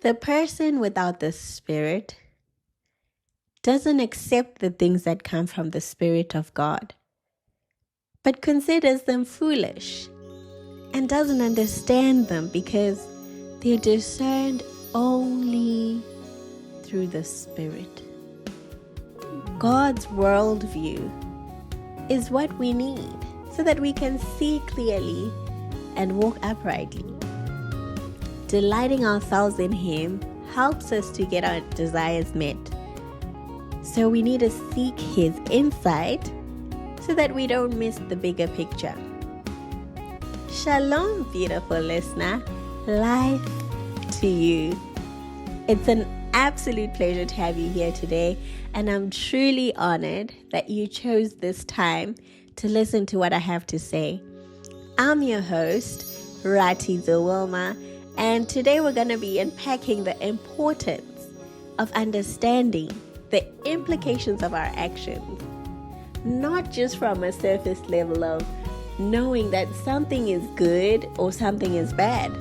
The person without the Spirit doesn't accept the things that come from the Spirit of God, but considers them foolish and doesn't understand them because they're discerned only through the Spirit. God's worldview is what we need so that we can see clearly and walk uprightly. Delighting ourselves in Him helps us to get our desires met. So we need to seek His insight so that we don't miss the bigger picture. Shalom, beautiful listener. Life to you. It's an absolute pleasure to have you here today, and I'm truly honored that you chose this time to listen to what I have to say. I'm your host, Rati Zawilma, and today we're going to be unpacking the importance of understanding the implications of our actions, not just from a surface level of knowing that something is good or something is bad,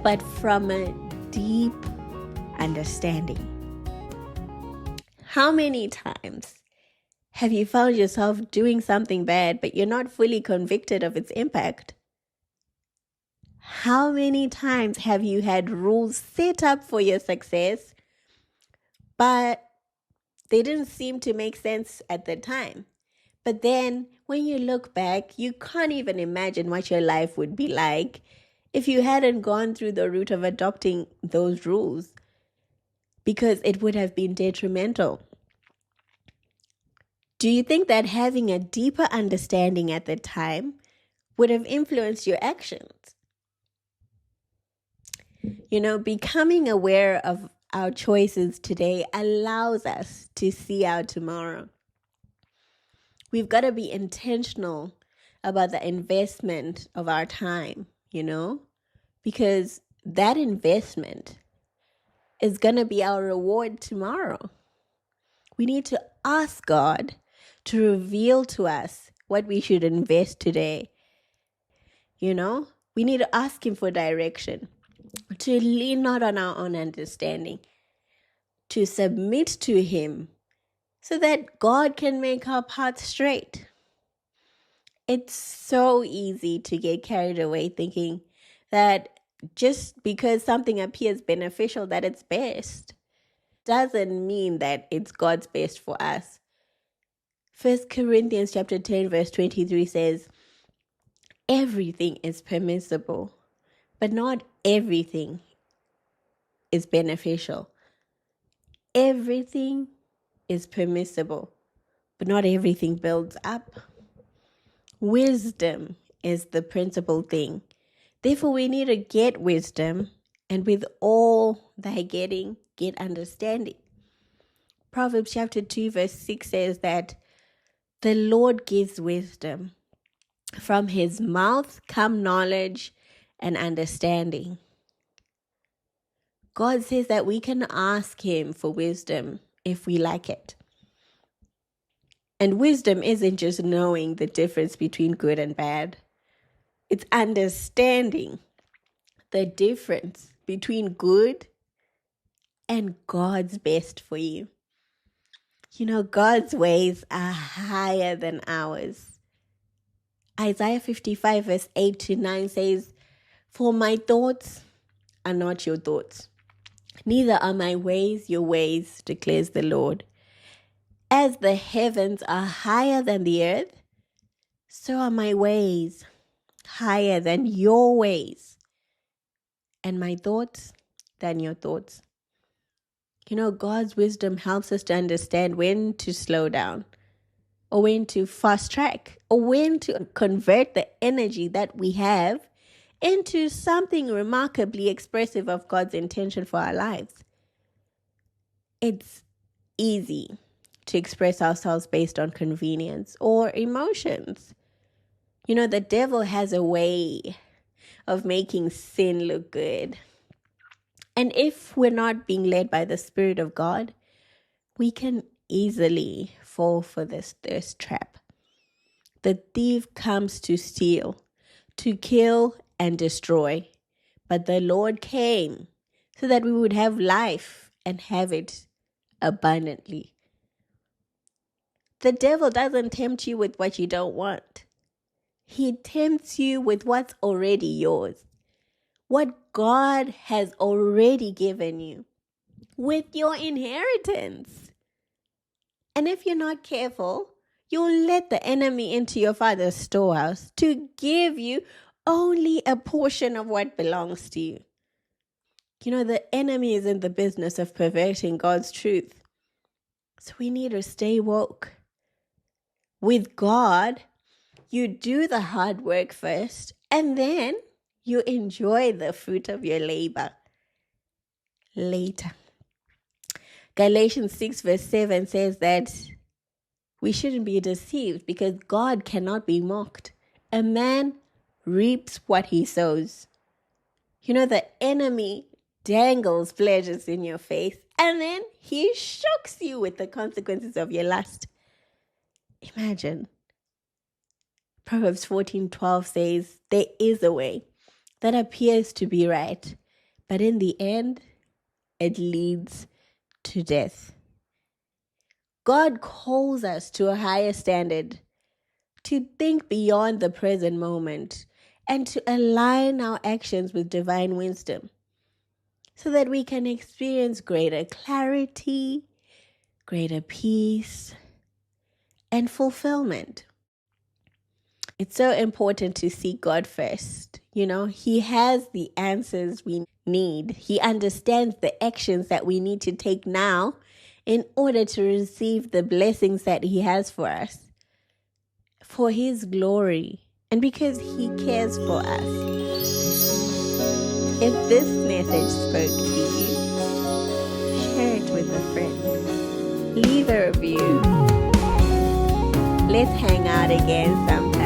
but from a deep understanding. How many times have you found yourself doing something bad, but you're not fully convicted of its impact? How many times have you had rules set up for your success, but they didn't seem to make sense at the time? But then when you look back, you can't even imagine what your life would be like if you hadn't gone through the route of adopting those rules, because it would have been detrimental. Do you think that having a deeper understanding at the time would have influenced your actions? Becoming aware of our choices today allows us to see our tomorrow. We've got to be intentional about the investment of our time, because that investment is going to be our reward tomorrow. We need to ask God to reveal to us what we should invest today. We need to ask Him for direction, to lean not on our own understanding, to submit to Him so that God can make our path straight. It's so easy to get carried away thinking that just because something appears beneficial that it's best doesn't mean that it's God's best for us. 1 Corinthians chapter 10 verse 23 says, everything is permissible, but not everything is beneficial. Everything is permissible, but not everything builds up. Wisdom is the principal thing. Therefore, we need to get wisdom, and with all thy getting, get understanding. Proverbs chapter 2 verse 6 says that the Lord gives wisdom. From His mouth come knowledge and understanding. God says that we can ask Him for wisdom if we like it. And wisdom isn't just knowing the difference between good and bad. It's understanding the difference between good and God's best for you. God's ways are higher than ours. Isaiah 55 verse 8 to 9 says, for my thoughts are not your thoughts, neither are my ways your ways, declares the Lord. As the heavens are higher than the earth, so are my ways higher than your ways, and my thoughts than your thoughts. God's wisdom helps us to understand when to slow down, or when to fast track, or when to convert the energy that we have into something remarkably expressive of God's intention for our lives. It's easy to express ourselves based on convenience or emotions. The devil has a way of making sin look good. And if we're not being led by the Spirit of God, we can easily fall for this thirst trap. The thief comes to steal, to kill, and destroy. But the Lord came so that we would have life and have it abundantly. The devil doesn't tempt you with what you don't want. He tempts you with what's already yours, what God has already given you, with your inheritance. And if you're not careful, you'll let the enemy into your father's storehouse to give you only a portion of what belongs to you. You know, the enemy is in the business of perverting God's truth. So we need to stay woke. With God, you do the hard work first, and then you enjoy the fruit of your labor later. Galatians 6 verse 7 says that we shouldn't be deceived because God cannot be mocked. A man reaps what he sows. You know, the enemy dangles pleasures in your face, and then he shocks you with the consequences of your lust. Imagine. Proverbs 14:12 says, there is a way that appears to be right, but in the end, it leads to death. God calls us to a higher standard, to think beyond the present moment, and to align our actions with divine wisdom, so that we can experience greater clarity, greater peace, and fulfillment. It's so important to seek God first. You know, He has the answers we need. He understands the actions that we need to take now in order to receive the blessings that He has for us, for His glory, and because He cares for us. If this message spoke to you, share it with a friend. Leave a review. Let's hang out again sometime.